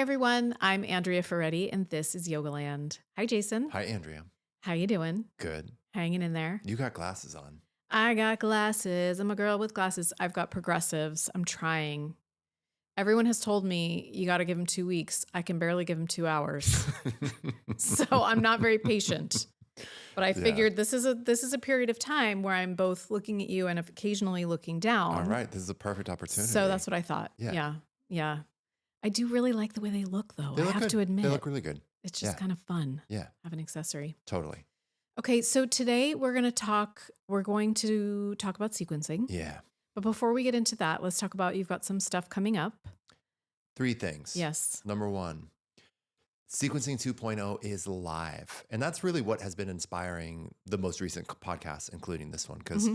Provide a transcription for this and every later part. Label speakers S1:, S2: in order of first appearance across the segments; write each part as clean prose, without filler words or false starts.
S1: everyone. I'm Andrea Ferretti, and this is Yogaland. Hi, Jason.
S2: Hi, Andrea.
S1: How you doing?
S2: Good.
S1: Hanging in there?
S2: You got glasses on.
S1: I got glasses. I'm a girl with glasses. I've got progressives. I'm trying. Everyone has told me you got to give them 2 weeks. I can barely give them 2 hours, so I'm not very patient. But I
S2: Yeah.
S1: figured this is a period of time where I'm both looking at you and occasionally looking down.
S2: All right. This is a perfect opportunity.
S1: So that's what I thought.
S2: Yeah.
S1: Yeah. I do really like the way they look, though.
S2: They
S1: I
S2: look
S1: have
S2: good.
S1: to admit,
S2: They look really good.
S1: it's just
S2: Yeah.
S1: kind of fun.
S2: Yeah.
S1: Have an accessory.
S2: Totally.
S1: Okay, so today we're going to talk about sequencing.
S2: Yeah.
S1: But before we get into that, let's talk about you've got some stuff coming up.
S2: 3 things.
S1: Yes.
S2: Number 1, Sequencing 2.0 is live. And that's really what has been inspiring the most recent podcast, including this one. Because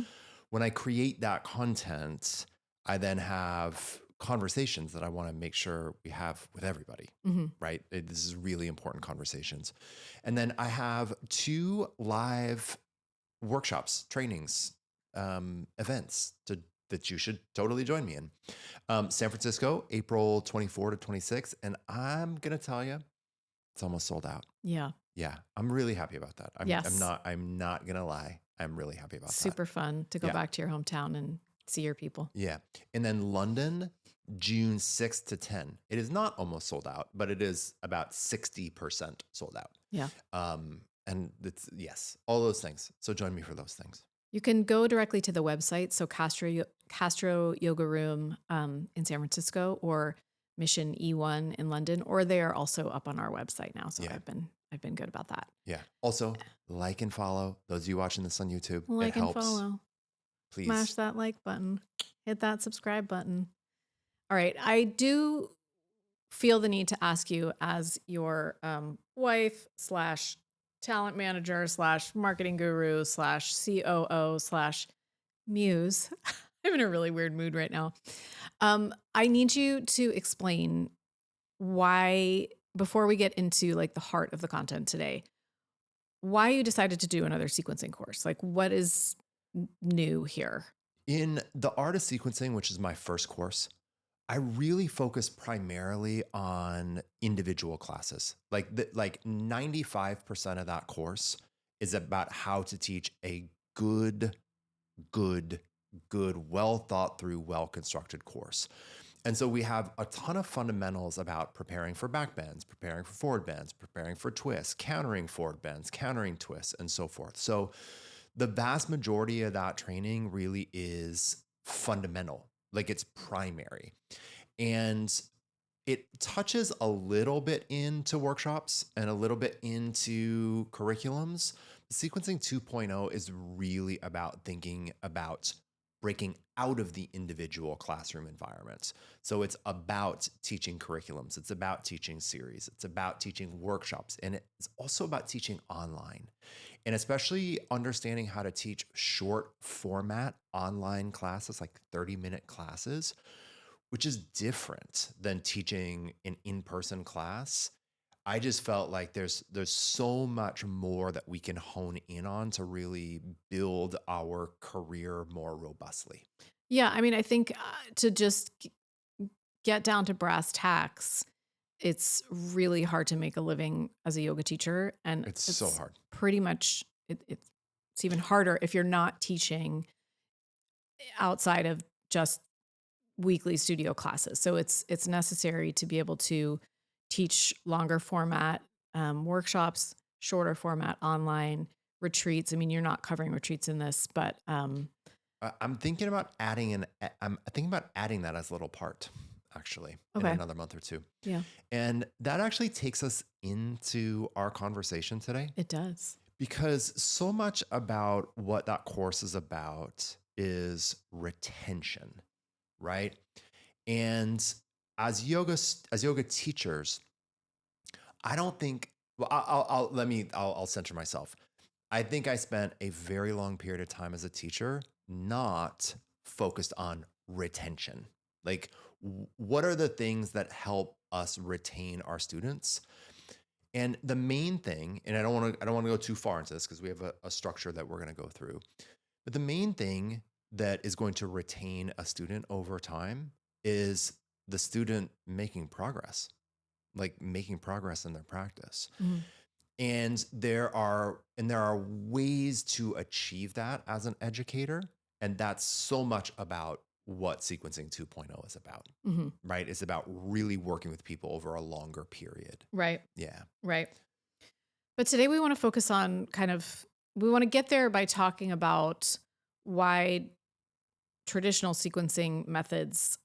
S2: when I create that content, I then have conversations that I want to make sure we have with everybody, right? This is really important conversations. And then I have 2 live workshops, trainings, events that you should totally join me in. San Francisco, April 24 to 26. And I'm going to tell you, it's almost sold out.
S1: Yeah.
S2: Yeah. I'm really happy about that.
S1: Yes.
S2: I'm not going to lie. I'm really happy about that.
S1: Super fun to go back to your hometown and see your people.
S2: Yeah. And then London, June 6th to 10. It is not almost sold out, but it is about 60% sold out.
S1: Yeah.
S2: And it's, yes, all those things. So join me for those things.
S1: You can go directly to the website. So Castro Yoga Room in San Francisco or Mission E1 in London, or they are also up on our website now. So I've been good about that.
S2: Yeah. Also, like and follow those of you watching this on YouTube.
S1: Like
S2: it helps.
S1: and follow.
S2: Please
S1: Smash that like button. Hit that subscribe button. All right. I do feel the need to ask you, as your wife / talent manager / marketing guru / COO / muse. I'm in a really weird mood right now. I need you to explain why, before we get into like the heart of the content today, why you decided to do another sequencing course. Like, what is new here?
S2: In the art of sequencing, which is my first course, I really focus primarily on individual classes. Like 95% of that course is about how to teach a good, well thought through, well constructed course. And so we have a ton of fundamentals about preparing for back bends, preparing for forward bends, preparing for twists, countering forward bends, countering twists, and so forth. So the vast majority of that training really is fundamental, like it's primary. And it touches a little bit into workshops and a little bit into curriculums. Sequencing 2.0 is really about thinking about breaking out of the individual classroom environments. So it's about teaching curriculums. It's about teaching series. It's about teaching workshops. And it's also about teaching online. And especially understanding how to teach short format online classes, like 30-minute classes, which is different than teaching an in-person class. I just felt like there's so much more that we can hone in on to really build our career more robustly.
S1: Yeah, I mean, I think to just get down to brass tacks, it's really hard to make a living as a yoga teacher. And
S2: It's so hard.
S1: Pretty much, it's even harder if you're not teaching outside of just weekly studio classes. So it's necessary to be able to teach longer format workshops, shorter format online retreats. I mean, you're not covering retreats in this, but
S2: I'm thinking about adding that as a little part, actually, in another month or 2.
S1: Yeah.
S2: And that actually takes us into our conversation today.
S1: It does.
S2: Because so much about what that course is about is retention, right? And as yoga teachers, I don't think, well, I'll center myself. I think I spent a very long period of time as a teacher not focused on retention. Like, what are the things that help us retain our students? And the main thing, and I don't want to go too far into this because we have a structure that we're going to go through. But the main thing that is going to retain a student over time is the student making progress. like making progress in their practice.
S1: Mhm.
S2: And there are ways to achieve that as an educator. And that's so much about what sequencing 2.0 is about,
S1: Mhm.
S2: right? It's about really working with people over a longer period.
S1: Right.
S2: Yeah.
S1: Right. But today we want to focus on we want to get there by talking about why traditional sequencing methods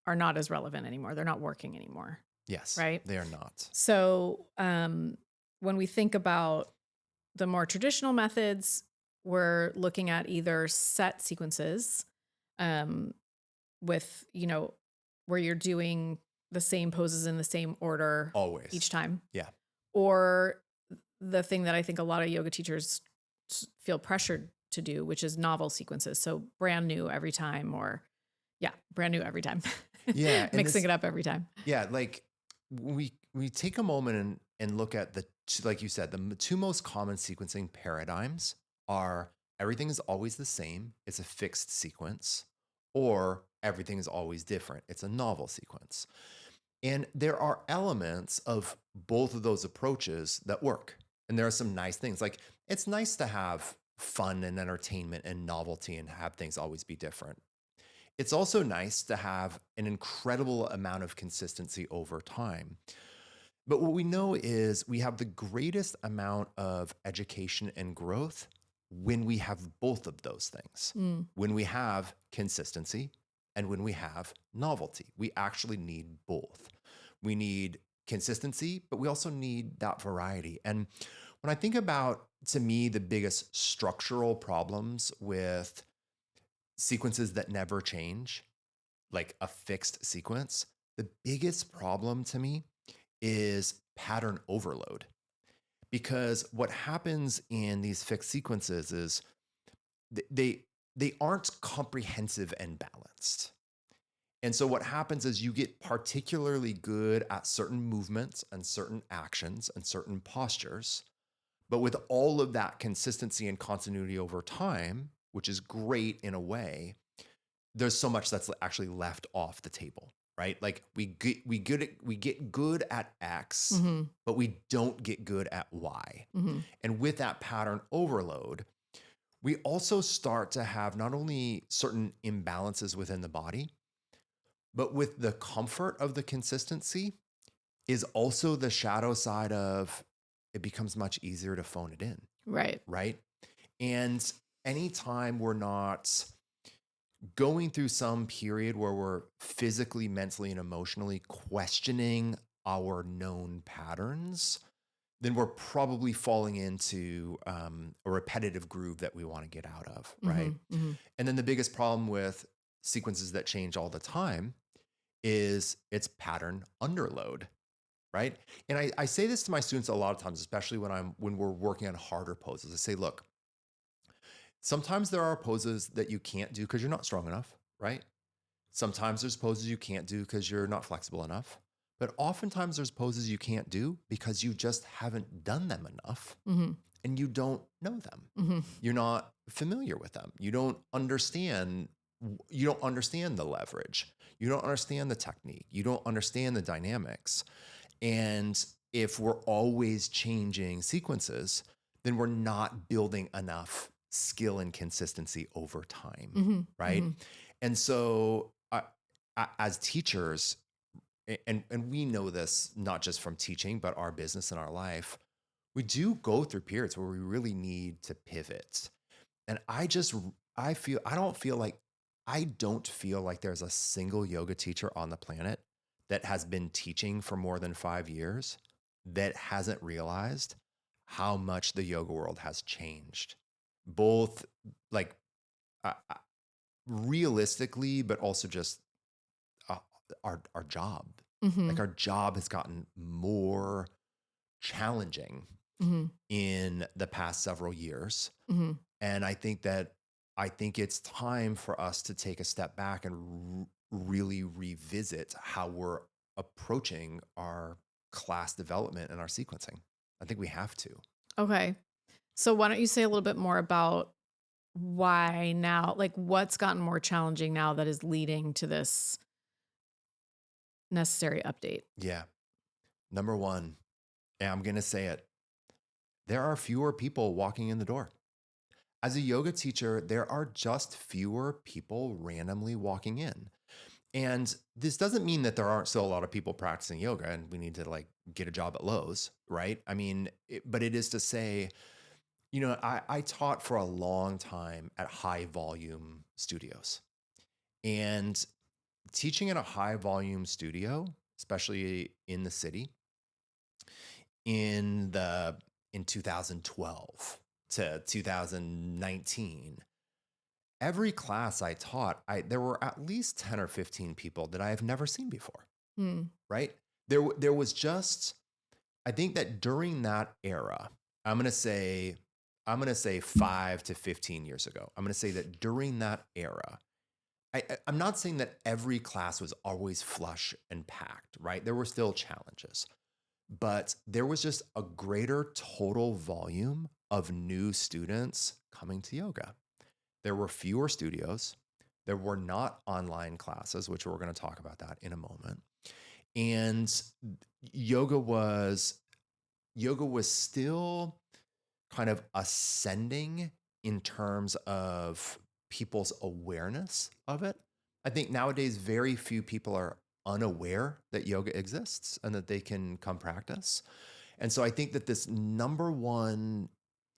S1: are not as relevant anymore. They're not working anymore.
S2: Yes,
S1: Right.
S2: they are not.
S1: So when we think about the more traditional methods, we're looking at either set sequences um, with, where you're doing the same poses in the same order
S2: Always.
S1: each time,
S2: Yeah.
S1: or the thing that I think a lot of yoga teachers feel pressured to do, which is novel sequences. So brand new every time, or brand new every time,
S2: Yeah. And
S1: mixing
S2: this,
S1: it up every time.
S2: yeah, like we take a moment and look at like you said, the two most common sequencing paradigms are everything is always the same, it's a fixed sequence, or everything is always different, it's a novel sequence. And there are elements of both of those approaches that work. And there are some nice things. Like it's nice to have fun and entertainment and novelty and have things always be different. It's also nice to have an incredible amount of consistency over time. But what we know is we have the greatest amount of education and growth when we have both of those things.
S1: Mm.
S2: When we have consistency and when we have novelty, we actually need both. We need consistency, but we also need that variety. And when I think about, to me, the biggest structural problems with sequences that never change, like a fixed sequence, the biggest problem to me is pattern overload. Because what happens in these fixed sequences is they aren't comprehensive and balanced. And so what happens is you get particularly good at certain movements and certain actions and certain postures. But with all of that consistency and continuity over time, which is great in a way, there's so much that's actually left off the table, right? Like we get good at X,
S1: Hmm.
S2: but we don't get good at Y.
S1: Hmm.
S2: And with that pattern overload, we also start to have not only certain imbalances within the body, but with the comfort of the consistency is also the shadow side of it becomes much easier to phone it in,
S1: Right.
S2: right? And anytime we're not going through some period where we're physically, mentally, and emotionally questioning our known patterns, then we're probably falling into a repetitive groove that we want to get out of,
S1: Hmm.
S2: right?
S1: Hmm.
S2: And then the biggest problem with sequences that change all the time is it's pattern underload, right? And I say this to my students a lot of times, especially when we're working on harder poses. I say, look, sometimes there are poses that you can't do because you're not strong enough, right? Sometimes there's poses you can't do because you're not flexible enough. But oftentimes there's poses you can't do because you just haven't done them enough
S1: Hmm.
S2: and you don't know them.
S1: Hmm.
S2: You're not familiar with them. You don't understand the leverage. You don't understand the technique. You don't understand the dynamics. And if we're always changing sequences, then we're not building enough skill and consistency over time,
S1: Hmm.
S2: right?
S1: Hmm.
S2: And so, as teachers, and we know this not just from teaching, but our business and our life, we do go through periods where we really need to pivot. And I don't feel like there's a single yoga teacher on the planet that has been teaching for more than 5 years that hasn't realized how much the yoga world has changed, both like uh, realistically, but also just uh, our job.
S1: Hmm.
S2: Like our job has gotten more challenging
S1: Hmm.
S2: in the past several years.
S1: Hmm.
S2: And I think it's time for us to take a step back and really revisit how we're approaching our class development and our sequencing. I think we have to.
S1: Okay. So why don't you say a little bit more about why now, like what's gotten more challenging now that is leading to this necessary update?
S2: Yeah. Number one, and I'm going to say it, there are fewer people walking in the door. As a yoga teacher, there are just fewer people randomly walking in. And this doesn't mean that there aren't still a lot of people practicing yoga and we need to like get a job at Lowe's, right? I mean, but it is to say, I taught for a long time at high volume studios. And teaching in a high volume studio, especially in the city, in 2012 to 2019, every class I taught, there were at least 10 or 15 people that I have never seen before,
S1: Hmm.
S2: right? There was just, I think that during that era, I'm going to say 5 to 15 years ago, I'm going to say that during that era, I'm not saying that every class was always flush and packed, right? There were still challenges, but there was just a greater total volume of new students coming to yoga. There were fewer studios. There were not online classes, which we're going to talk about that in a moment. And yoga was still kind of ascending in terms of people's awareness of it. I think nowadays very few people are unaware that yoga exists and that they can come practice. And so I think that this number one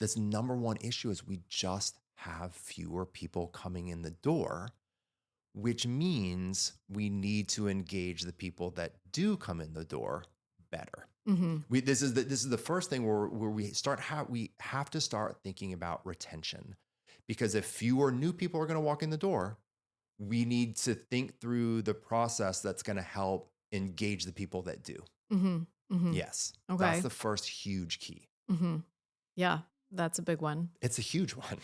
S2: issue is we just have fewer people coming in the door, which means we need to engage the people that do come in the door better.
S1: Mm-hmm.
S2: This is the first thing where we have to start thinking about retention, because if fewer new people are going to walk in the door, we need to think through the process that's going to help engage the people that do.
S1: Mm-hmm. Mm-hmm.
S2: Yes,
S1: Okay.
S2: that's the first huge key.
S1: Mm-hmm. Yeah, that's a big one.
S2: It's a huge one.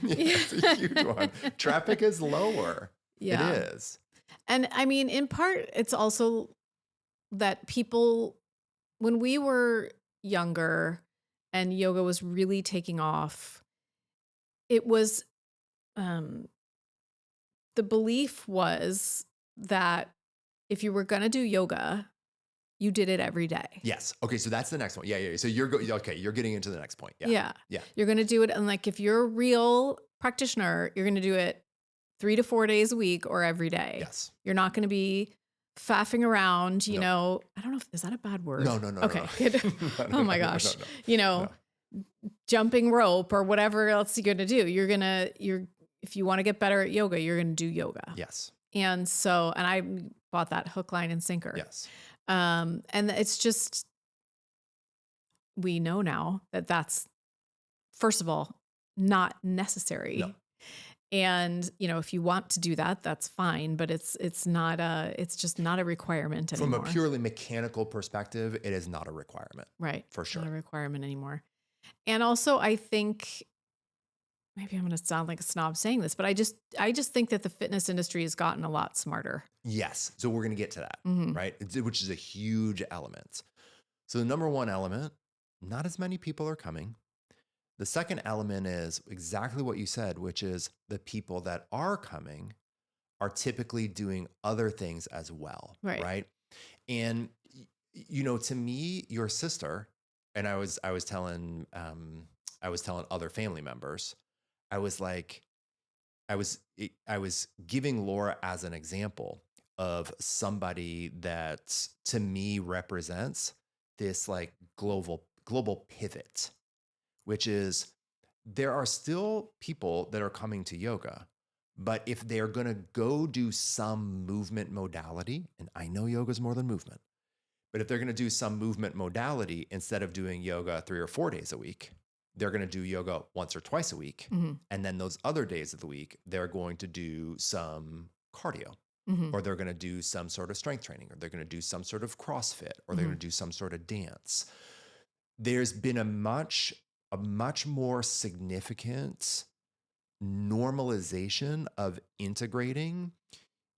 S2: It's a huge one. Traffic is lower.
S1: Yeah.
S2: It is.
S1: And I mean, in part, it's also that people, when we were younger and yoga was really taking off, it was, the belief was that if you were going to do yoga, you did it every day.
S2: Yes. Okay. So that's the next one. Yeah. So you're getting into the next point. Yeah.
S1: Yeah.
S2: Yeah.
S1: You're going to do it. And like, if you're a real practitioner, you're going to do it 3 to 4 days a week or every day.
S2: Yes.
S1: You're not going to be faffing around, you
S2: No.
S1: know, I don't know is that a bad word?
S2: No.
S1: Okay, good. Oh my gosh.
S2: No.
S1: You know, jumping rope or whatever else you're going to do. If you want to get better at yoga, you're going to do yoga.
S2: Yes.
S1: And so, and I bought that hook, line, and sinker.
S2: Yes.
S1: And it's just, we know now that that's, first of all, not necessary.
S2: No.
S1: And, you know, if you want to do that, that's fine, but it's just not a requirement anymore.
S2: From a purely mechanical perspective, it is not a requirement.
S1: Right.
S2: For sure.
S1: Not a requirement anymore. And also I think, maybe I'm going to sound like a snob saying this, but I just think that the fitness industry has gotten a lot smarter.
S2: Yes. So we're going to get to that,
S1: Mm-hmm.
S2: right? Which is a huge element. So the number one element, not as many people are coming. The second element is exactly what you said, which is the people that are coming are typically doing other things as well.
S1: Right.
S2: And, you know, to me, your sister, and I was telling other family members, I was giving Laura as an example of somebody that to me represents this like global pivot, which is there are still people that are coming to yoga, but if they're going to go do some movement modality, and I know yoga is more than movement, but if they're going to do some movement modality, instead of doing yoga 3 or 4 days a week, they're going to do yoga once or twice a week.
S1: Mm-hmm.
S2: And then those other days of the week, they're going to do some cardio,
S1: Mm-hmm.
S2: or they're going to do some sort of strength training, or they're going to do some sort of CrossFit, or they're going to do some sort of dance. There's been a much more significant normalization of integrating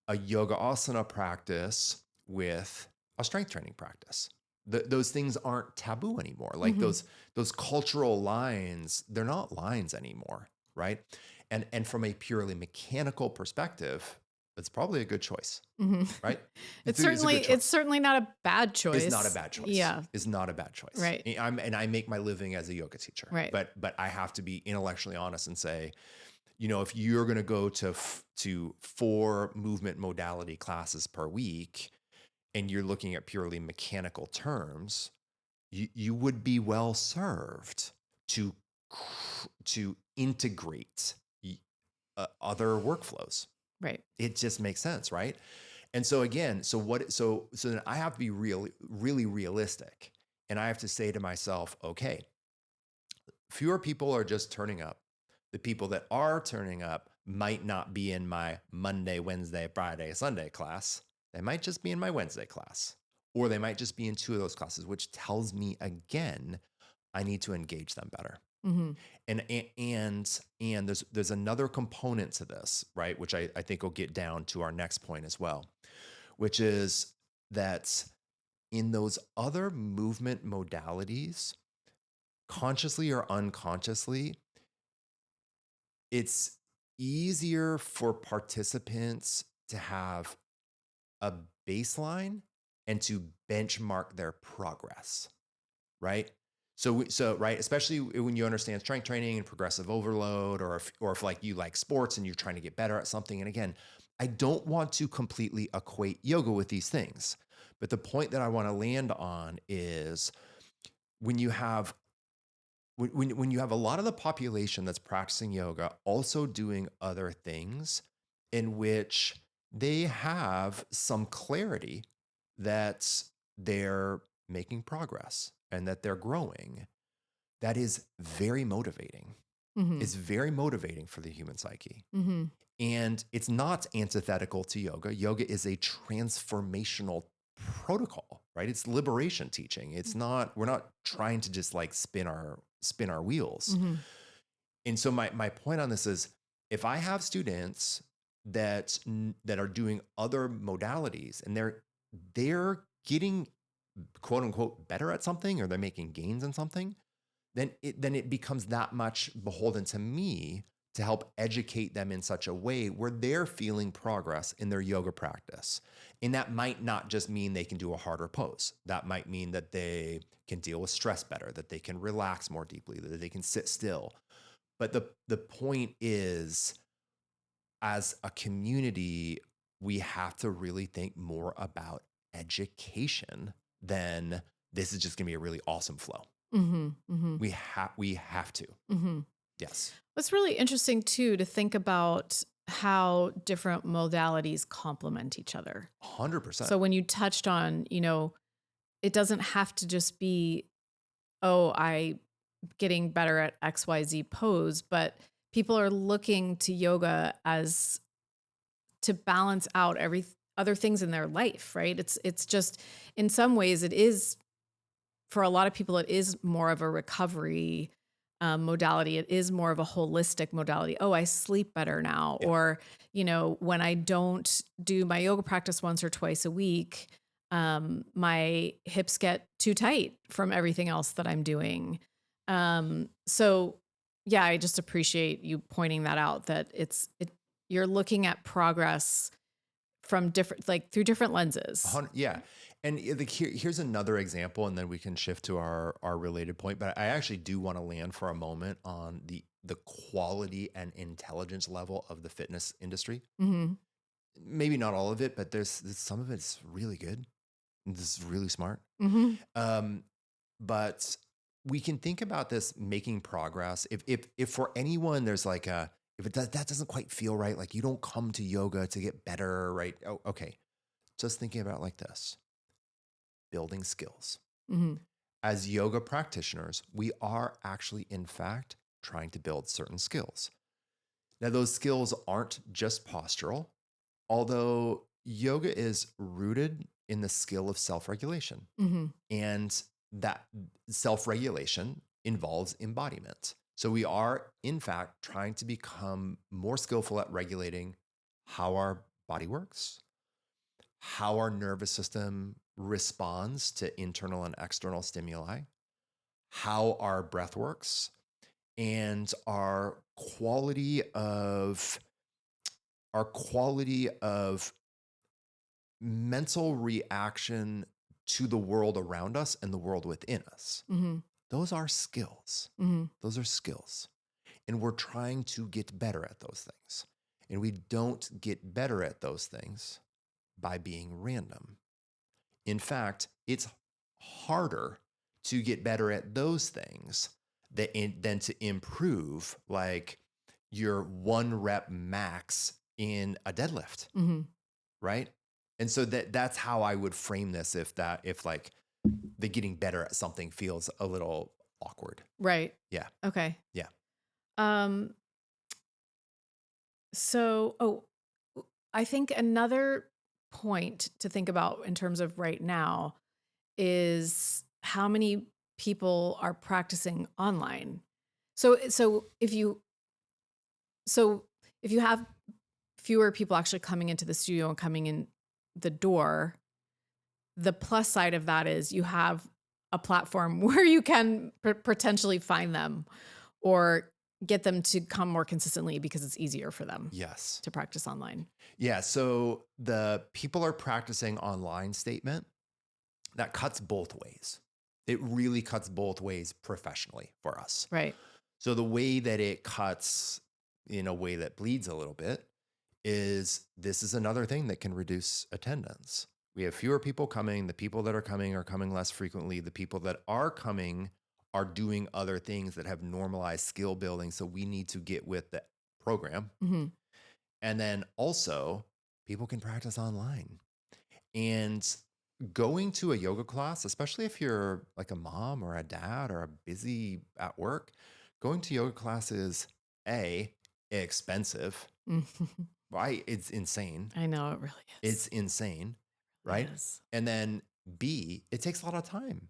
S2: a yoga asana practice with a strength training practice. Those things aren't taboo anymore. Like those cultural lines, they're not lines anymore, right? And from a purely mechanical perspective, It's probably a good choice,
S1: Mhm.
S2: right?
S1: It's
S2: It's a good choice.
S1: certainly not a bad
S2: Is not a
S1: choice.
S2: bad choice.
S1: Yeah,
S2: Is not a bad choice.
S1: right,
S2: And I make my living as a yoga teacher,
S1: right.
S2: but I have to be intellectually honest and say, if you're going to go to 4 movement modality classes per week, and you're looking at purely mechanical terms, you would be well served to to integrate other workflows.
S1: Right.
S2: It just makes sense, right? And so again, so then I have to be really realistic, and I have to say to myself, okay, fewer people are just turning up. The people that are turning up might not be in my Monday, Wednesday, Friday, Sunday class. They might just be in my Wednesday class, or they might just be in 2 of those classes, which tells me again, I need to engage them better.
S1: Mhm.
S2: And there's another component to this, right? Which I think will get down to our next point as well, which is that in those other movement modalities, consciously or unconsciously, it's easier for participants to have a baseline and to benchmark their progress, right? So right, especially when you understand strength training and progressive overload, or if like you like sports and you're trying to get better at something. And again, I don't want to completely equate yoga with these things, but the point that I want to land on is when you have when you have a lot of the population that's practicing yoga also doing other things in which they have some clarity that they're making progress and that they're growing, that is very motivating.
S1: Mhm.
S2: It's very motivating for the human psyche.
S1: Mhm.
S2: And it's not antithetical to yoga. Yoga is a transformational protocol, right? It's liberation teaching. We're not trying to just like spin our wheels.
S1: Mhm.
S2: And so my point on this is, if I have students that are doing other modalities and they're getting quote unquote better at something, or they're making gains in something, then it becomes that much beholden to me to help educate them in such a way where they're feeling progress in their yoga practice. And that might not just mean they can do a harder pose. That might mean that they can deal with stress better, that they can relax more deeply, that they can sit still. But the point is, as a community, we have to really think more about education than this is just going to be a really awesome flow.
S1: Mhm. Mhm.
S2: We have to.
S1: Mhm.
S2: Yes.
S1: It's really interesting too to think about how different modalities complement each other.
S2: 100%.
S1: So when you touched on, it doesn't have to just be, oh, I getting better at XYZ pose, but people are looking to yoga as to balance out every other things in their life, right? It's just in some ways it is for a lot of people it is more of a recovery modality. It is more of a holistic modality. Oh, I sleep better now,
S2: Yeah.
S1: or when I don't do my yoga practice once or twice a week, my hips get too tight from everything else that I'm doing. So yeah, I just appreciate you pointing that out, that you're looking at progress from different, like through different lenses.
S2: Yeah. And here's another example, and then we can shift to our related point. But I actually do want to land for a moment on the quality and intelligence level of the fitness industry.
S1: Hmm.
S2: Maybe not all of it, but there's some of it's really good. This is really smart.
S1: Hmm.
S2: Um, but we can think about this making progress. If for anyone there's like if that doesn't quite feel right, like you don't come to yoga to get better, right? Oh, okay. Just thinking about it like this: building skills.
S1: Hmm.
S2: As yoga practitioners, we are actually, in fact, trying to build certain skills. Now, those skills aren't just postural, although yoga is rooted in the skill of self regulation.
S1: Hmm.
S2: And that self regulation involves embodiment. So we are, in fact, trying to become more skillful at regulating how our body works, how our nervous system responds to internal and external stimuli, how our breath works, and our quality of our quality of mental reaction to the world around us and the world within us.
S1: Mm-hmm.
S2: Those are skills.
S1: Mm-hmm.
S2: Those are skills. And we're trying to get better at those things. And we don't get better at those things by being random. In fact, it's harder to get better at those things than to improve like your 1 rep max in a deadlift,
S1: Mm-hmm.
S2: right? And so that's how I would frame this if like the getting better at something feels a little awkward.
S1: Right.
S2: Yeah.
S1: Okay.
S2: Yeah.
S1: Um, so, I think another point to think about in terms of right now is how many people are practicing online. So so if you have fewer people actually coming into the studio and coming in the door, the plus side of that is you have a platform where you can potentially find them or get them to come more consistently because it's easier for them
S2: Yes.
S1: to practice online.
S2: Yeah. So the people are practicing online statement that cuts both ways. It really cuts both ways professionally for us.
S1: Right.
S2: So the way that it cuts in a way that bleeds a little bit is this is another thing that can reduce attendance. We have fewer people coming. The people that are coming less frequently. The people that are coming are doing other things that have normalized skill building. So we need to get with the program.
S1: Mm-hmm.
S2: And then also, people can practice online. And going to a yoga class, especially if you're like a mom or a dad or a busy at work, going to yoga class is expensive, right? It's insane.
S1: I know it really
S2: It's
S1: is.
S2: insane,
S1: It
S2: right?
S1: is.
S2: And then B, it takes a lot of time.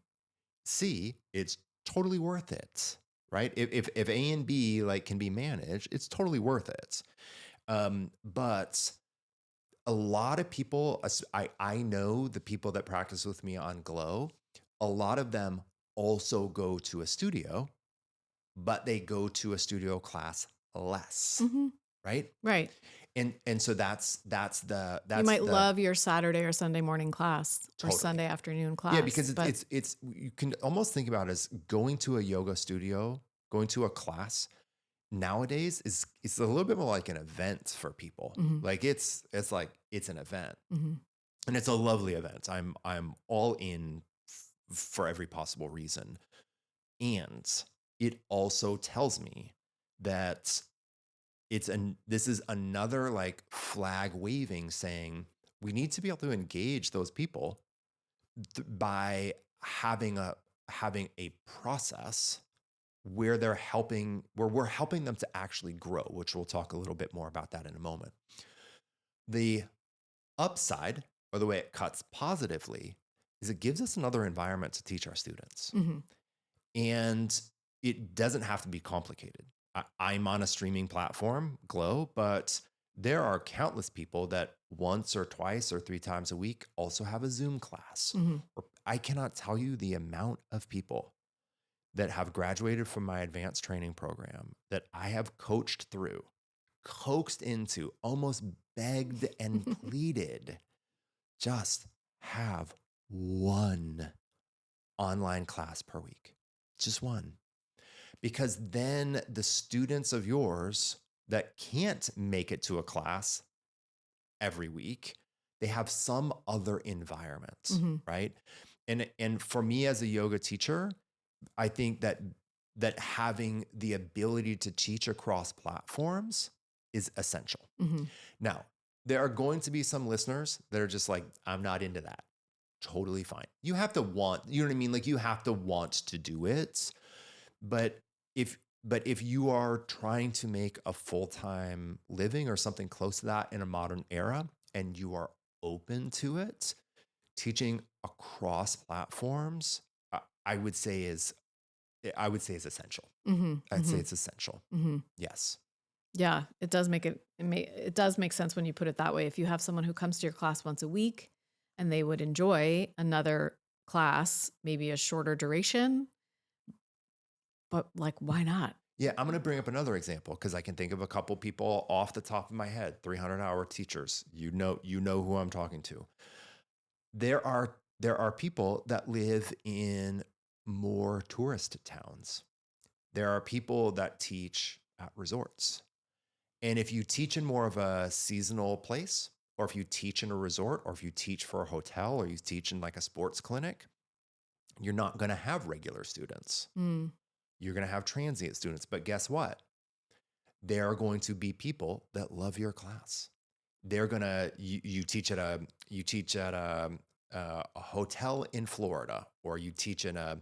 S2: C, it's totally worth it, right? If A and B like can be managed, it's totally worth it. But a lot of people, I know the people that practice with me on Glow, a lot of them also go to a studio, but they go to a studio class less,
S1: Mm-hmm.
S2: right?
S1: Right.
S2: And so
S1: You might love your Saturday or Sunday morning class or
S2: totally.
S1: Sunday afternoon
S2: Yeah,
S1: class,
S2: because
S1: but
S2: it's you can almost think about it as going to a yoga studio, going to a class nowadays is it's a little bit more like an event for people.
S1: mm-hmm.
S2: Like it's like it's an event.
S1: Mm-hmm.
S2: And it's a lovely event. I'm all in for every possible reason. And it also tells me that this is another like flag waving saying we need to be able to engage those people by having a process where we're helping them to actually grow, which we'll talk a little bit more about that in a moment. The upside, or the way it cuts positively, is it gives us another environment to teach our students.
S1: Mm-hmm.
S2: And it doesn't have to be complicated. I'm on a streaming platform, Glow, but there are countless people that once or twice or 3 times a week also have a Zoom class.
S1: Mm-hmm.
S2: I cannot tell you the amount of people that have graduated from my advanced training program that I have coached through, coaxed into, almost begged and pleaded, just have one online class per week, just one. Because then the students of yours that can't make it to a class every week, they have some other environment,
S1: Mm-hmm.
S2: right? And for me as a yoga teacher, I think that having the ability to teach across platforms is essential.
S1: Mm-hmm.
S2: Now, there are going to be some listeners that are just like, I'm not into that. Totally fine. You have to want, you know what I mean? Like you have to want to do it. But if you are trying to make a full-time living or something close to that in a modern era and you are open to it, teaching across platforms, I would say is is essential.
S1: Mm-hmm.
S2: I'd say it's essential.
S1: Mm-hmm.
S2: Yes.
S1: Yeah, it does it does make sense when you put it that way. If you have someone who comes to your class once a week and they would enjoy another class, maybe a shorter duration, but like why not?
S2: Yeah, I'm going to bring up another example because I can think of a couple people off the top of my head, 300-hour teachers. You know who I'm talking to. There are people that live in more tourist towns. There are people that teach at resorts. And if you teach in more of a seasonal place, or if you teach in a resort, or if you teach for a hotel, or you teach in like a sports clinic, you're not going to have regular students.
S1: Mm.
S2: You're going to have transient students. But guess what? There are going to be people that love your class. They're gonna you teach at a hotel in Florida, or you teach in a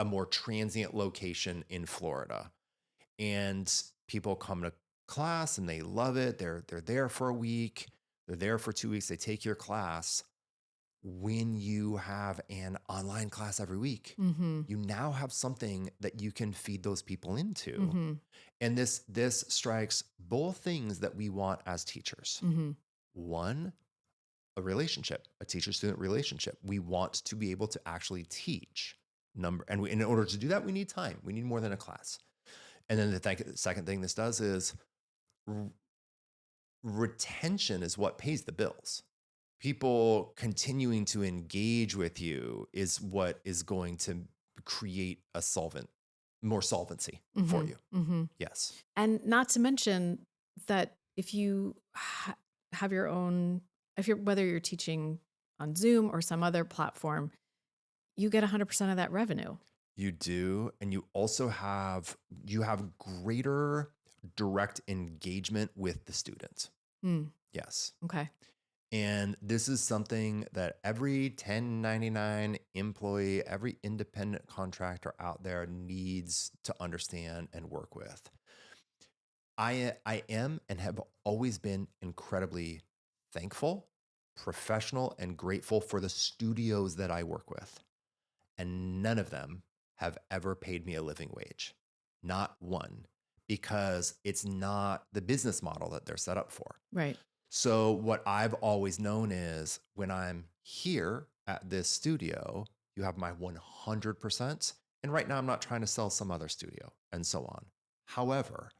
S2: more transient location in Florida, and people come to class and they love it. They're there for a week. They're there for 2 weeks. They take your class. When you have an online class every week,
S1: Mm-hmm.
S2: you now have something that you can feed those people into.
S1: Mm-hmm.
S2: And this strikes both things that we want as teachers.
S1: Mm-hmm.
S2: One, a relationship, a teacher-student relationship. We want to be able to actually teach in order to do that, we need time. We need more than a class. And then the second thing this does is r- retention is what pays the bills. People continuing to engage with you is what is going to create more solvency for
S1: Mm-hmm.
S2: you.
S1: Mm-hmm.
S2: Yes.
S1: And not to mention that if you have your own, if you're, whether you're teaching on Zoom or some other platform, you get 100% of that revenue.
S2: You do, and you have greater direct engagement with the student.
S1: Mm.
S2: Yes.
S1: Okay.
S2: And this is something that every 1099 employee, every independent contractor out there needs to understand and work with. I am and have always been incredibly thankful, professional, and grateful for the studios that I work with. And none of them have ever paid me a living wage. Not one, because it's not the business model that they're set up for.
S1: Right.
S2: So, what I've always known is when I'm here at this studio, you have my 100%. And right now, I'm not trying to sell some other studio and so on. However,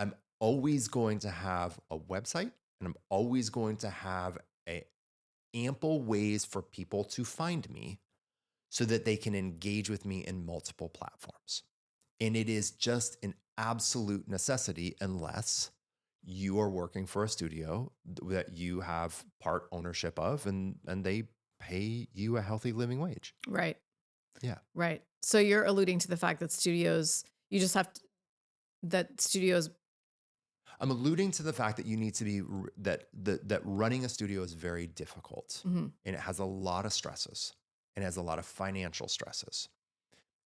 S2: I'm always going to have a website, and I'm always going to have a ample ways for people to find me so that they can engage with me in multiple platforms. And it is just an absolute necessity unless you are working for a studio that you have part ownership of, and they pay you a healthy living wage.
S1: Right.
S2: Yeah.
S1: Right. So you're alluding to the fact that studios, you just have to, that studios,
S2: I'm alluding to the fact that you need to be that running a studio is very difficult,
S1: mhm.
S2: and it has a lot of stresses, and it has a lot of financial stresses.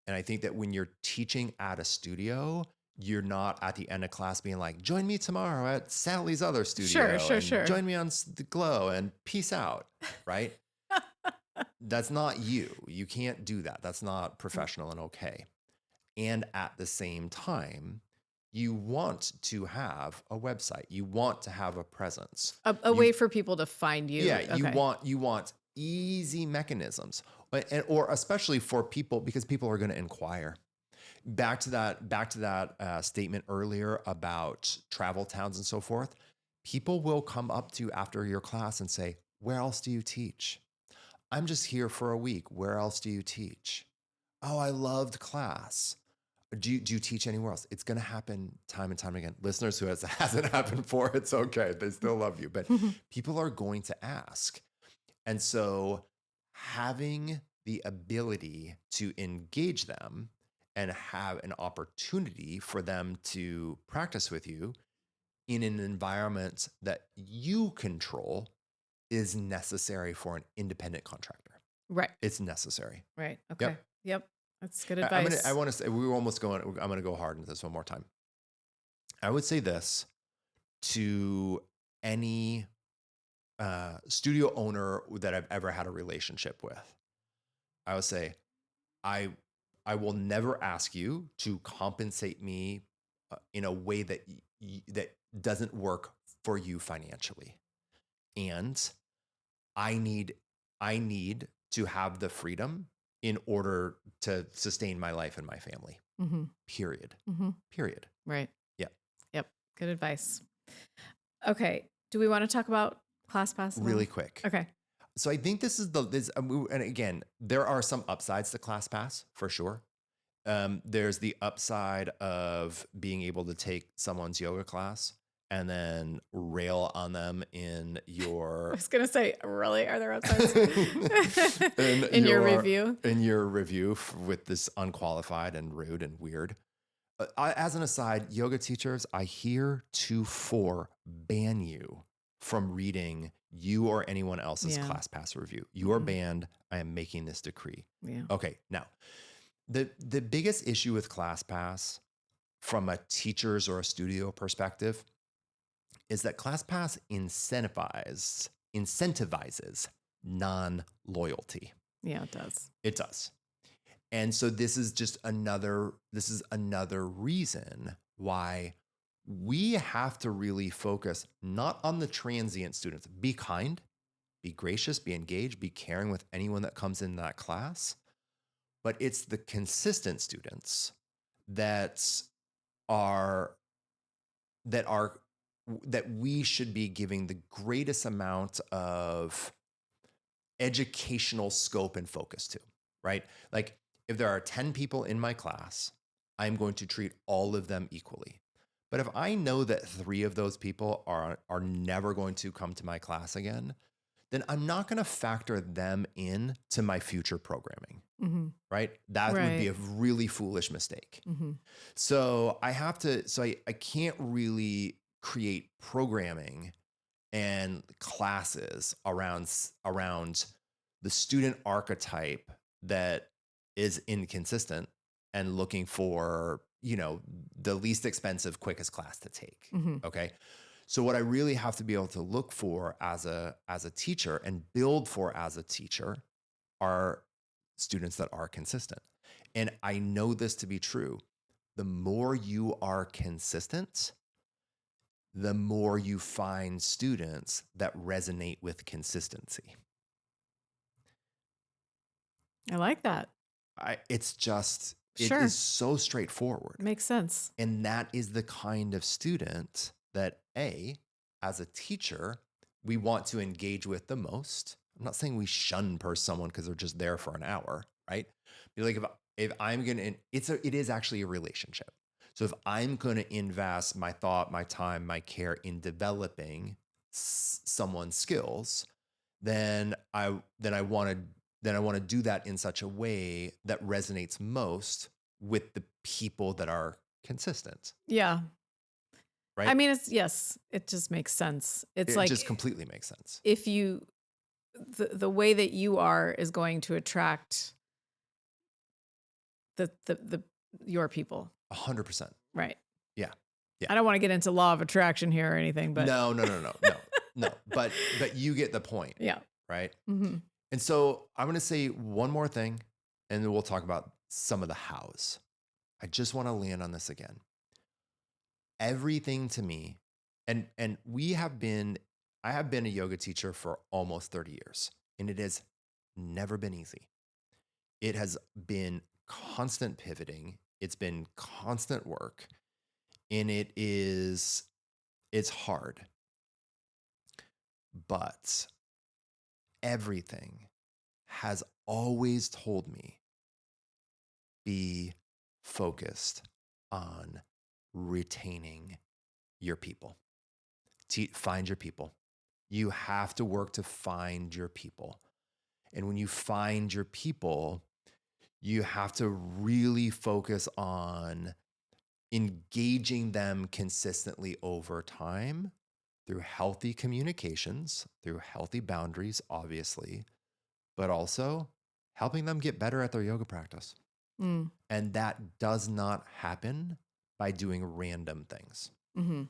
S2: And I think that when you're teaching at a studio, you're not at the end of class being like, join me tomorrow at Sally's other
S1: Sure,
S2: studio
S1: sure,
S2: and
S1: sure.
S2: join me on the Glow and peace out, right? That's not you. You can't do that. That's not professional and okay. And at the same time, you want to have a website. You want to have a presence.
S1: A
S2: You
S1: way for people to find you.
S2: Yeah,
S1: Okay.
S2: you want easy mechanisms, or especially for people, because people are going to inquire. Back to that statement earlier about travel towns and so forth. People will come up to you after your class and say, "Where else do you teach?" "I'm just here for a week. Where else do you teach?" "Oh, I loved class." Do you teach anywhere else? It's going to happen time and time again. Listeners who hasn't happened for, it's okay. They still love you, but people are going to ask. And so having the ability to engage them and have an opportunity for them to practice with you in an environment that you control is necessary for an independent contractor.
S1: Right.
S2: It's necessary.
S1: Right. Okay.
S2: Yep.
S1: Yep. That's good
S2: I
S1: advice.
S2: want to say, I'm going to go hard into this one more time. I would say this to any studio owner that I've ever had a relationship with. I would say, I I will never ask you to compensate me in a way that doesn't work for you financially. And I need I need to have the freedom in order to sustain my life and my family.
S1: Mm-hmm.
S2: Period.
S1: Mm-hmm.
S2: Period.
S1: Right.
S2: Yeah.
S1: Yep. Good advice. Okay. Do we want to talk about ClassPass at all?
S2: Really quick.
S1: Okay.
S2: So I think this is and again, there are some upsides to ClassPass for sure. There's the upside of being able to take someone's yoga class and then rail on them in
S1: I
S2: your
S1: was going to say, really? Are there upsides?
S2: in
S1: your review?
S2: in your review with this unqualified and rude and weird. As an aside, yoga teachers, I heretofore ban you from reading you or anyone else's
S1: Yeah.
S2: ClassPass review. You are banned. I am making this decree.
S1: Yeah.
S2: Okay, now the biggest issue with ClassPass from a teacher's or a studio perspective is that ClassPass incentivizes non-loyalty.
S1: Yeah, it does.
S2: It does. And so this is another reason why we have to really focus not on the transient students. Be kind, be gracious, be engaged, be caring with anyone that comes in that class. But it's the consistent students that are that we should be giving the greatest amount of educational scope and focus to, right? Like if there are 10 people in my class, I'm going to treat all of them equally. But if I know that 3 of those people are never going to come to my class again, then I'm not going to factor them in to my future programming,
S1: Mm-hmm.
S2: right? That would be a really foolish mistake.
S1: Mm-hmm.
S2: So I can't really create programming and classes around the student archetype that is inconsistent and looking for, the least expensive, quickest class to take.
S1: Mm-hmm.
S2: Okay. So what I really have to be able to look for as a teacher and build for as a teacher are students that are consistent. And I know this to be true. The more you are consistent, the more you find students that resonate with consistency.
S1: I like that.
S2: It's just,
S1: Sure.
S2: it is so straightforward.
S1: Makes sense.
S2: And that is the kind of student that as a teacher, we want to engage with the most. I'm not saying we shun someone because they're just there for an hour, right? But like if I'm gonna, it is actually a relationship. So if I'm gonna invest my thought, my time, my care in developing someone's skills, then I want to do that in such a way that resonates most with the people that are consistent.
S1: Yeah.
S2: Right?
S1: I mean, it just makes sense. It's
S2: It just completely makes sense.
S1: If the way that you are is going to attract your people.
S2: 100%.
S1: Right.
S2: Yeah. Yeah.
S1: I don't want to get into law of attraction here or anything, but
S2: No. But you get the point.
S1: Yeah.
S2: Right.
S1: Mm-hmm.
S2: And so I'm going to say one more thing, and then we'll talk about some of the hows. I just want to land on this again. Everything to me, and I have been a yoga teacher for almost 30 years, and it has never been easy. It has been constant pivoting. It's been constant work, and it's hard. But everything has always told me, be focused on retaining your people. Find your people. You have to work to find your people. And when you find your people, you have to really focus on engaging them consistently over time through healthy communications, through healthy boundaries, obviously, but also helping them get better at their yoga practice.
S1: Mm.
S2: And that does not happen by doing random things.
S1: Mm-hmm.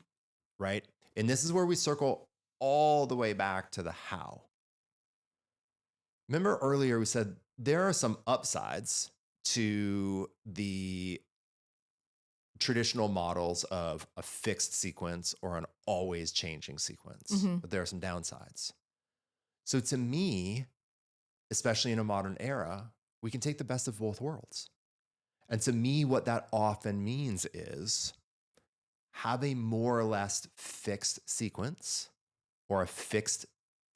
S2: Right? And this is where we circle all the way back to the how. Remember earlier we said there are some upsides to the traditional models of a fixed sequence or an always changing sequence,
S1: Mm-hmm.
S2: but there are some downsides. So to me, especially in a modern era, we can take the best of both worlds. And to me, what that often means is have a more or less fixed sequence or a fixed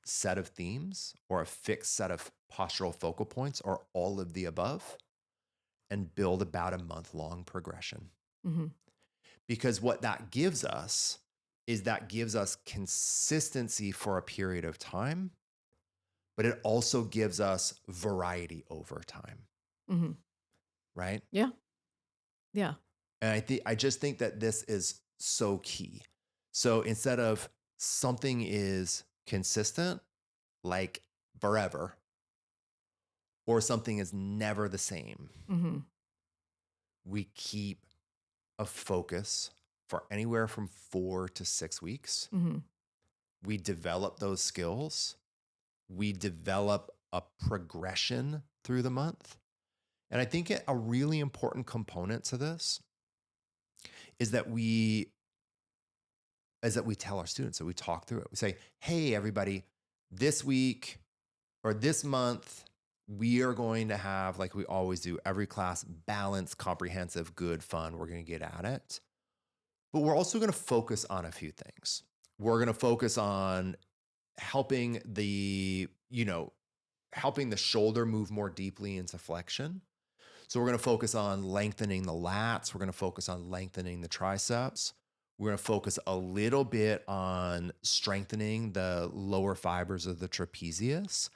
S2: set of themes or a fixed set of postural focal points or all of the above, and build about a month-long progression.
S1: Mm-hmm.
S2: Because what that gives us is that gives us consistency for a period of time, but it also gives us variety over time,
S1: Mm-hmm.
S2: right?
S1: Yeah. Yeah.
S2: And I just think that this is so key. So instead of something is consistent, like forever, or something is never the same,
S1: Mm-hmm.
S2: we keep a focus for anywhere from 4 to 6 weeks.
S1: Mm-hmm.
S2: We develop those skills. We develop a progression through the month. And I think a really important component to this is that we tell our students, that we talk through it. We say, hey, everybody, this week or this month, we are going to have, like we always do, every class balanced, comprehensive, good, fun. We're going to get at it. But we're also going to focus on a few things. We're going to focus on helping helping the shoulder move more deeply into flexion. So we're going to focus on lengthening the lats. We're going to focus on lengthening the triceps. We're going to focus a little bit on strengthening the lower fibers of the trapezius.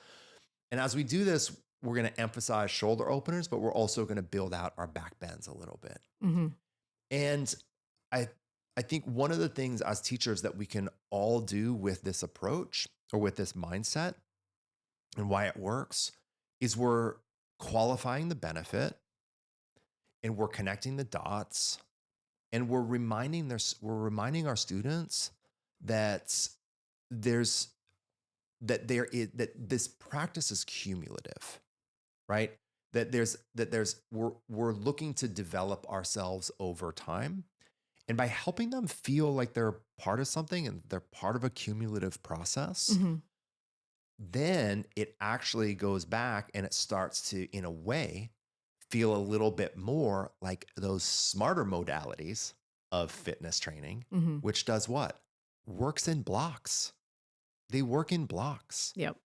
S2: And as we do this, we're going to emphasize shoulder openers, but we're also going to build out our back bends a little bit.
S1: Mm-hmm.
S2: And I think one of the things as teachers that we can all do with this approach or with this mindset and why it works is we're qualifying the benefit and we're connecting the dots and we're reminding our students that that this practice is cumulative, right? We're looking to develop ourselves over time. And by helping them feel like they're part of something and they're part of a cumulative process,
S1: Mm-hmm.
S2: then it actually goes back and it starts to, in a way, feel a little bit more like those smarter modalities of fitness training,
S1: Mm-hmm.
S2: which does what? Works in blocks. They work in blocks.
S1: Yep.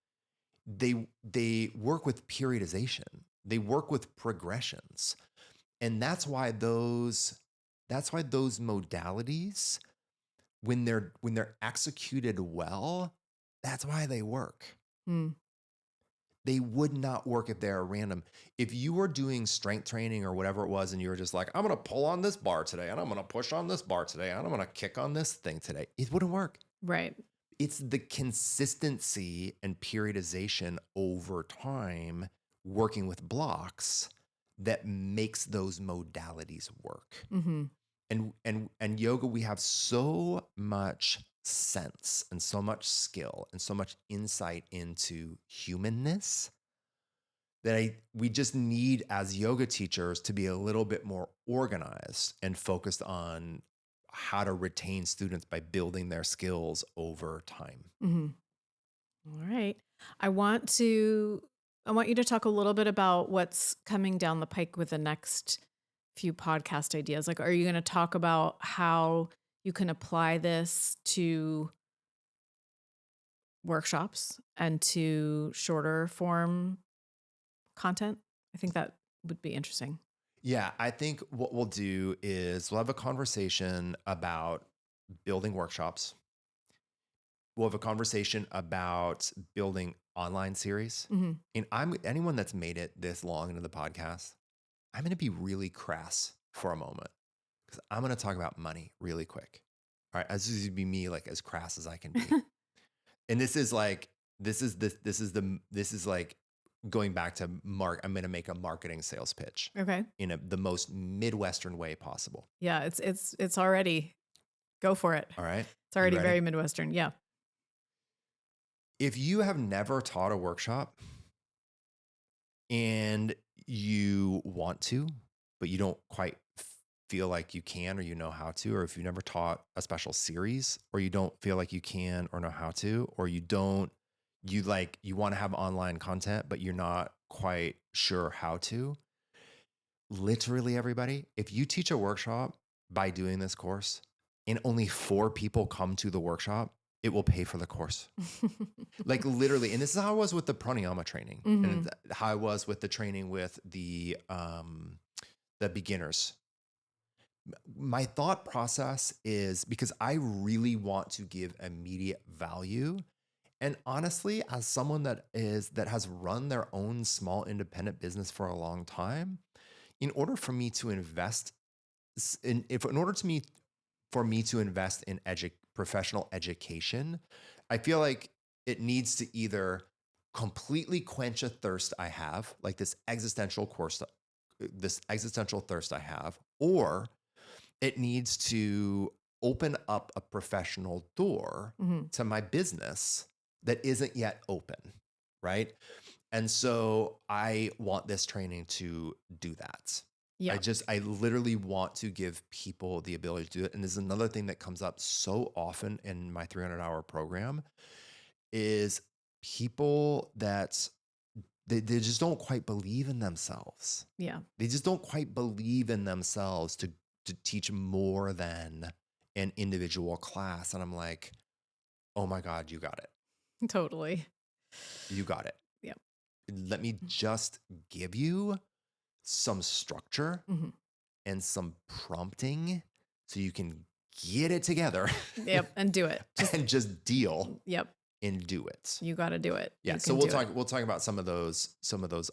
S2: They work with periodization. They work with progressions. And that's why those modalities, when they're executed well, that's why they work.
S1: Mm.
S2: They would not work if they're random. If you were doing strength training or whatever it was, and you were just like, I'm going to pull on this bar today, and I'm going to push on this bar today, and I'm going to kick on this thing today, it wouldn't work.
S1: Right.
S2: It's the consistency and periodization over time working with blocks that makes those modalities work.
S1: Mm-hmm.
S2: And yoga, we have so much sense and so much skill and so much insight into humanness that we just need as yoga teachers to be a little bit more organized and focused on how to retain students by building their skills over time.
S1: Mm-hmm. All right. I want you to talk a little bit about what's coming down the pike with the next few podcast ideas. Like, are you going to talk about how you can apply this to workshops and to shorter form content? I think that would be interesting.
S2: Yeah, I think what we'll do is we'll have a conversation about building workshops. We'll have a conversation about building online series.
S1: Mm-hmm.
S2: And anyone that's made it this long into the podcast, I'm going to be really crass for a moment because I'm going to talk about money really quick. All right, this is be me, like as crass as I can be. And this is like going back to I'm going to make a marketing sales pitch
S1: Okay.
S2: in the most Midwestern way possible.
S1: Yeah, it's already, go for it.
S2: All right.
S1: It's already
S2: You ready?
S1: very Midwestern. Yeah.
S2: If you have never taught a workshop and you want to, but you don't quite feel like you can or you know how to, or if you never taught a special series or you don't feel like you can or know how to, or you want to have online content, but you're not quite sure how to. Literally, everybody, if you teach a workshop by doing this course and only 4 people come to the workshop, it will pay for the course. Like literally, and this is how I was with the pranayama training, and how I was with the training with the beginners. My thought process is, because I really want to give immediate value. And honestly, as someone that has run their own small independent business for a long time, in order for me to invest for me to invest in professional education, I feel like it needs to either completely quench a thirst I have, like this existential thirst I have, or it needs to open up a professional door to my business that isn't yet open, right? And so I want this training to do that.
S1: Yeah.
S2: I literally want to give people the ability to do it. And there's another thing that comes up so often in my 300-hour program is people that they just don't quite believe in themselves.
S1: Yeah.
S2: They just don't quite believe in themselves to teach more than an individual class. And I'm like, oh my God, you got it.
S1: Totally.
S2: You got it.
S1: Yep.
S2: Let me just give you some structure and some prompting so you can get it together.
S1: Yep. And do it.
S2: And just deal.
S1: Yep.
S2: And do it.
S1: You got to do it.
S2: Yeah. So we'll talk about some of those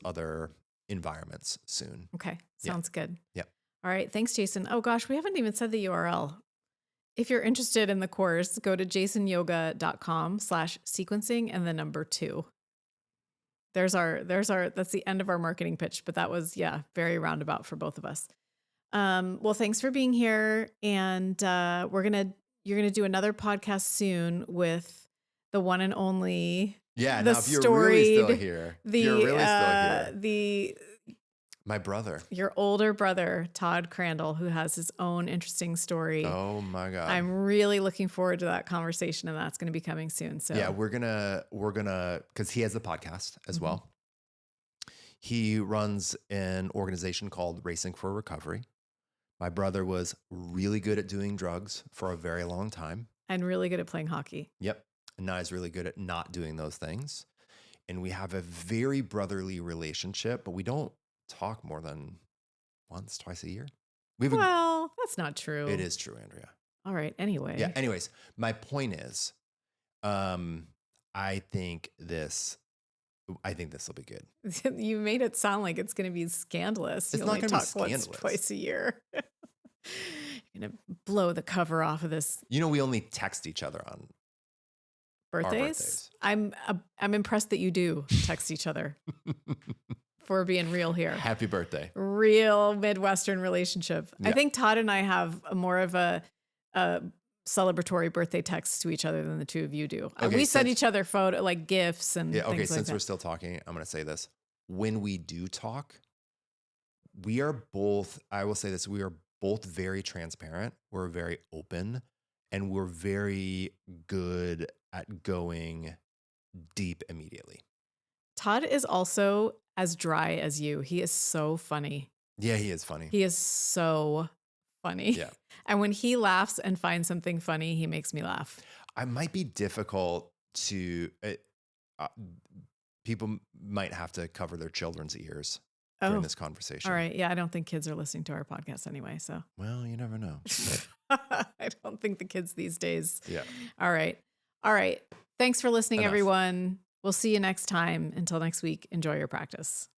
S2: other environments soon.
S1: Okay. Sounds good.
S2: Yeah.
S1: All right. Thanks, Jason. Oh gosh, we haven't even said the URL. If you're interested in the course, go to jasonyoga.com/sequencing and the number 2. That's the end of our marketing pitch, but that was, very roundabout for both of us. Well, thanks for being here. And you're going to do another podcast soon with the one and only,
S2: yeah.
S1: the
S2: Now, if you're really still here, my brother,
S1: your older brother, Todd Crandall, who has his own interesting story.
S2: Oh my God.
S1: I'm really looking forward to that conversation, and that's going to be coming soon. So
S2: yeah, we're gonna, cause he has a podcast as well. He runs an organization called Racing for Recovery. My brother was really good at doing drugs for a very long time.
S1: And really good at playing hockey.
S2: Yep. And now he's really good at not doing those things. And we have a very brotherly relationship, but we don't talk more than once, twice a year.
S1: Well, that's not true.
S2: It is true, Andrea.
S1: All right. Anyway.
S2: Yeah. Anyways, my point is, I think this will be good.
S1: You made it sound like it's going to be scandalous.
S2: It's
S1: you
S2: not
S1: only
S2: going to be
S1: talk
S2: scandalous.
S1: once, twice a year. You're going to blow the cover off of this.
S2: We only text each other on
S1: birthdays. I'm impressed that you do text each other. For being real here.
S2: Happy birthday.
S1: Real Midwestern relationship. Yeah. I think Todd and I have more of a celebratory birthday text to each other than the two of you do. Okay, we send each other like gifts and things like
S2: since
S1: that.
S2: We're still talking, I'm going to say this. When we do talk, we are both, I will say this, we are both very transparent. We're very open, and we're very good at going deep immediately.
S1: Todd is also as dry as you. He is so funny.
S2: Yeah, he is funny.
S1: He is so funny.
S2: Yeah.
S1: And when he laughs and finds something funny, he makes me laugh.
S2: I might be difficult to, people might have to cover their children's ears during this conversation.
S1: All right. Yeah, I don't think kids are listening to our podcast anyway, so.
S2: Well, you never know.
S1: I don't think the kids these days.
S2: Yeah.
S1: All right. Thanks for listening, everyone. We'll see you next time. Until next week, enjoy your practice.